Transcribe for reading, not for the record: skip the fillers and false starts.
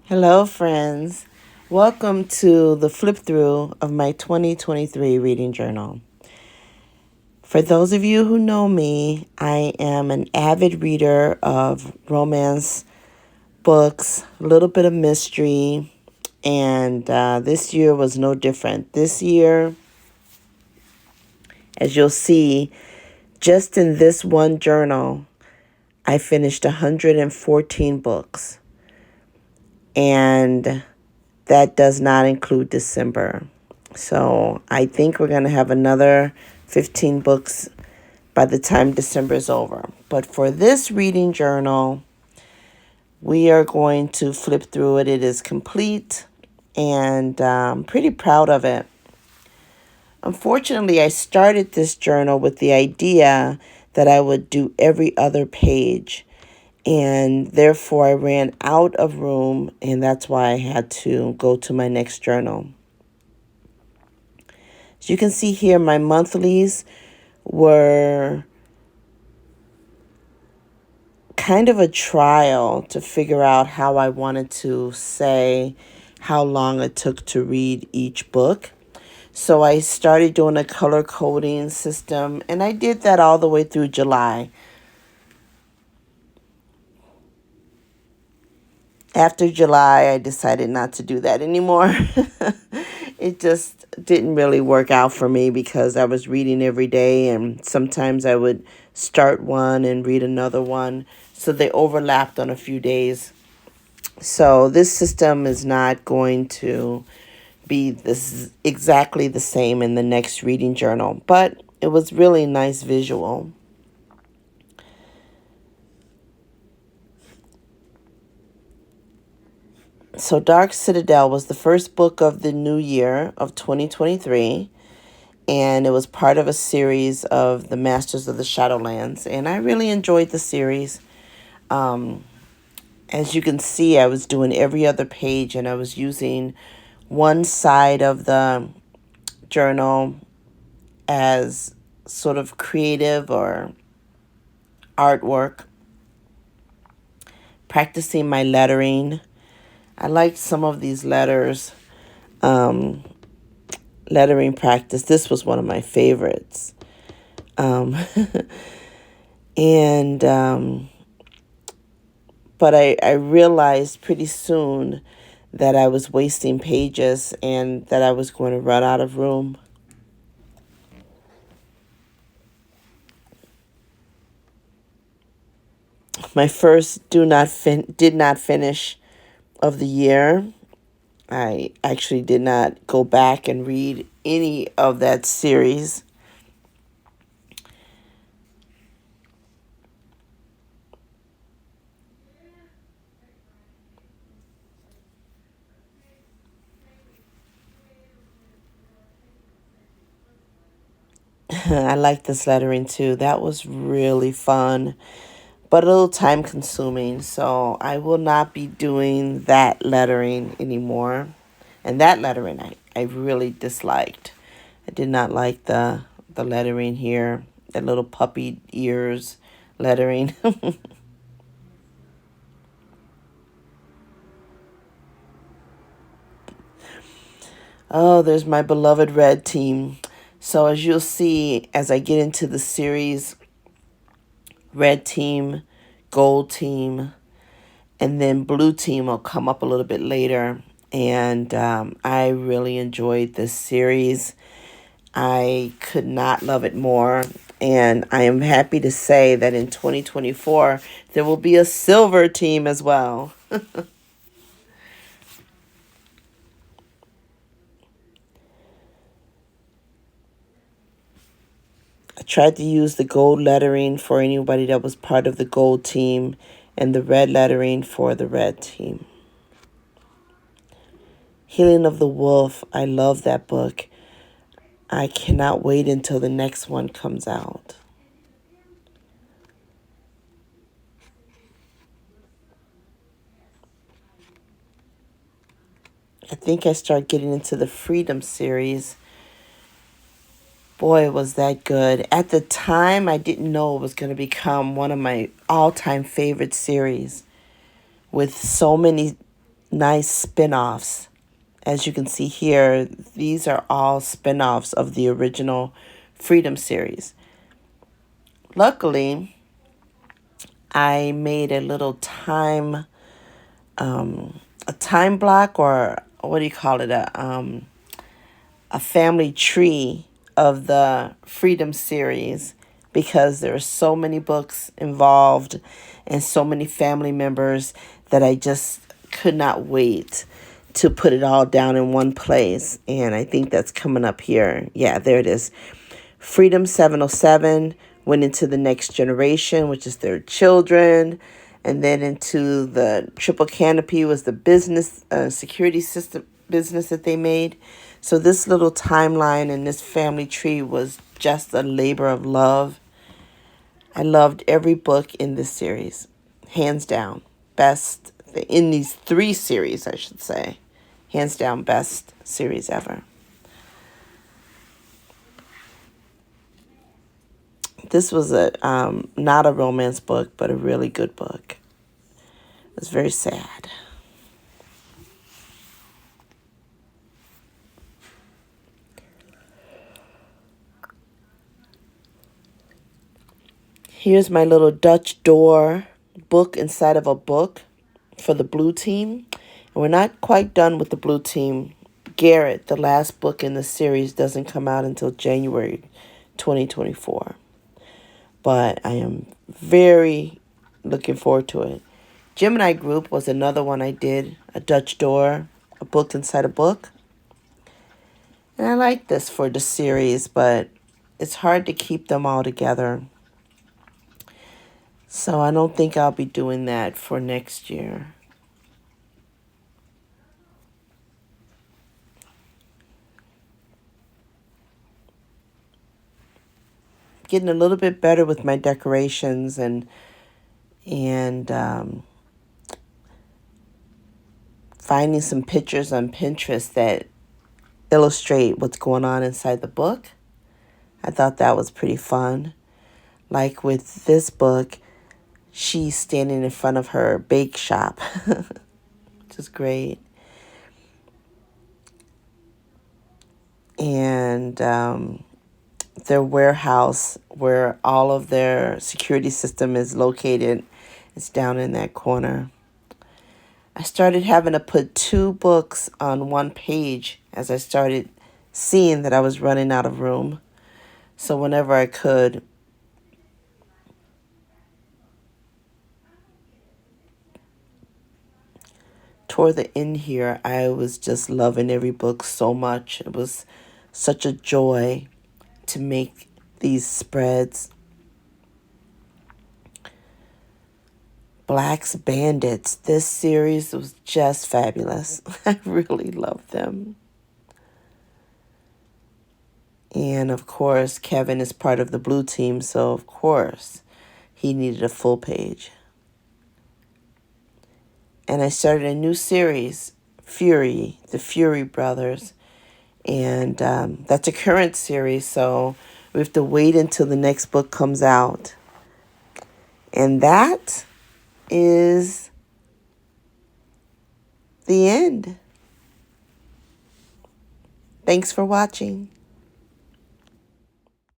Hello, friends. Welcome to the flip through of my 2023 reading journal. For those of you who know me, I am an avid reader of romance books, a little bit of mystery, and this year was no different. This year, as you'll see, just in this one journal, I finished 114 books, and that does not include December. So I think we're going to have another 15 books by the time December is over. But for this reading journal, we are going to flip through it. It is complete, and I'm pretty proud of it. Unfortunately, I started this journal with the idea that I would do every other page, and therefore I ran out of room, and that's why I had to go to my next journal. As you can see here, my monthlies were kind of a trial to figure out how I wanted to say how long it took to read each book. So I started doing a color coding system, and I did that all the way through July. After July, I decided not to do that anymore. It just didn't really work out for me because I was reading every day, and sometimes I would start one and read another one. So they overlapped on a few days. So this system is not going to be this exactly the same in the next reading journal, but it was really nice visual. So Dark Citadel was the first book of the new year of 2023, and it was part of a series of the Masters of the Shadowlands, and I really enjoyed the series. As you can see, I was doing every other page, and I was using one side of the journal as sort of creative or artwork, practicing my lettering. I liked some of these letters, lettering practice. This was one of my favorites. Um, and but I realized pretty soon that I was wasting pages and that I was going to run out of room. My first did not finish of the year. I actually did not go back and read any of that series. I like this lettering too. That was really fun, but a little time consuming. So I will not be doing that lettering anymore. And that lettering I really disliked. I did not like the lettering here, the little puppy ears lettering. Oh, there's my beloved red team. So as you'll see, as I get into the series, red team, gold team, and then blue team will come up a little bit later. And I really enjoyed this series. I could not love it more. And I am happy to say that in 2024, there will be a silver team as well. I tried to use the gold lettering for anybody that was part of the gold team and the red lettering for the red team. Healing of the Wolf. I love that book. I cannot wait until the next one comes out. I think I start getting into the Freedom series. Boy, was that good. At the time, I didn't know it was going to become one of my all-time favorite series with so many nice spin-offs. As you can see here, these are all spin-offs of the original Freedom series. Luckily, I made a little a time block, or what do you call it? A family tree of the Freedom series, because there are so many books involved and so many family members that I just could not wait to put it all down in one place. And I think that's coming up here. Yeah, there it is. Freedom 707 went into the next generation, which is their children. And then into the triple canopy was the business security system business that they made. So this little timeline and this family tree was just a labor of love. I loved every book in this series, hands down. Best in these 3 series, I should say. Hands down, best series ever. This was a not a romance book, but a really good book. It was very sad. Here's my little Dutch door book inside of a book for the blue team. And we're not quite done with the blue team. Garrett, the last book in the series, doesn't come out until January 2024. But I am very looking forward to it. Gemini Group was another one I did. A Dutch door, a book inside a book. And I like this for the series, but it's hard to keep them all together. So I don't think I'll be doing that for next year. Getting a little bit better with my decorations and finding some pictures on Pinterest that illustrate what's going on inside the book. I thought that was pretty fun. Like with this book, she's standing in front of her bake shop, which is great. And their warehouse, where all of their security system is located, is down in that corner. I started having to put 2 books on one page as I started seeing that I was running out of room. So whenever I could, toward the end here, I was just loving every book so much. It was such a joy to make these spreads. Black's Bandits. This series was just fabulous. I really loved them. And of course, Kevin is part of the blue team, so of course, he needed a full page. And I started a new series, Fury, the Fury Brothers. And that's a current series, so we have to wait until the next book comes out. And that is the end. Thanks for watching.